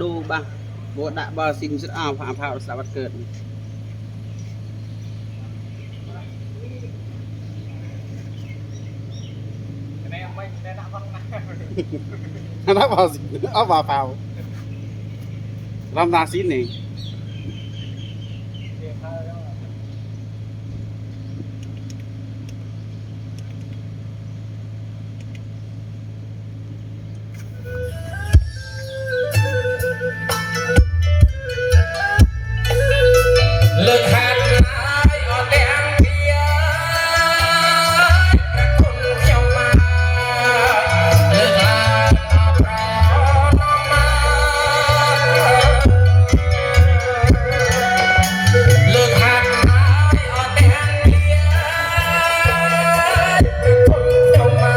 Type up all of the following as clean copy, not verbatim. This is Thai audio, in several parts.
ดูบ้างบัวดะบอสินสุดอ้าวผ่าผ่าสวัสดิ์เกิดนักบอสินเอาบ่าเปล่ารำนาสินนี่เลิกหัดนายอ่อนแรงเพียแต่คนเที่ยวมาเลิกลาพระน้องมาเลิกหัดนายอ่อนแรงเพียแต่คนเที่ยวมา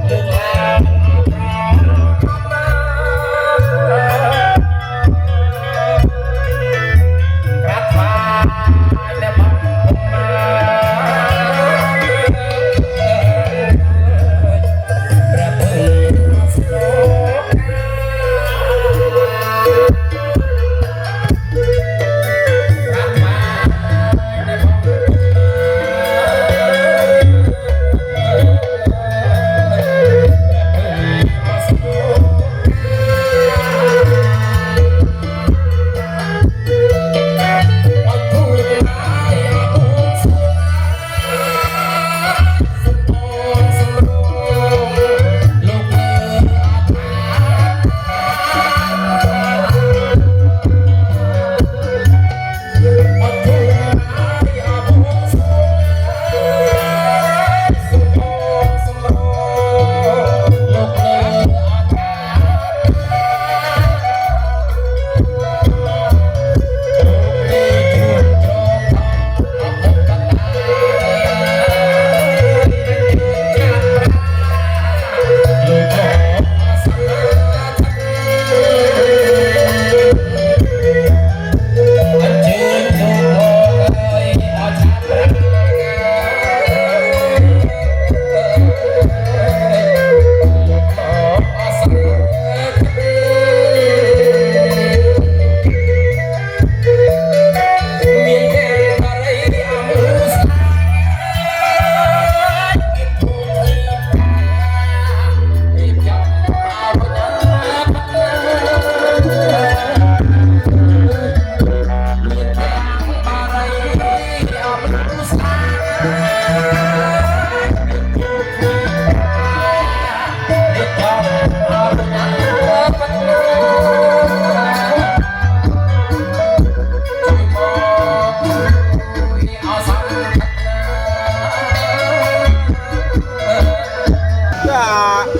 เลิกลาพระน้องมารับมาและบังมาประเบิดโศกรับมาและบัง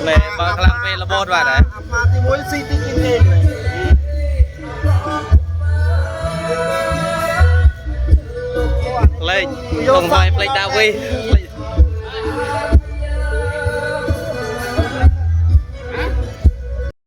แม่บางครั้งเป็นระบบว่าไหนมาที่มวยซีที่กินเองเลยเลยตรงไปดาวี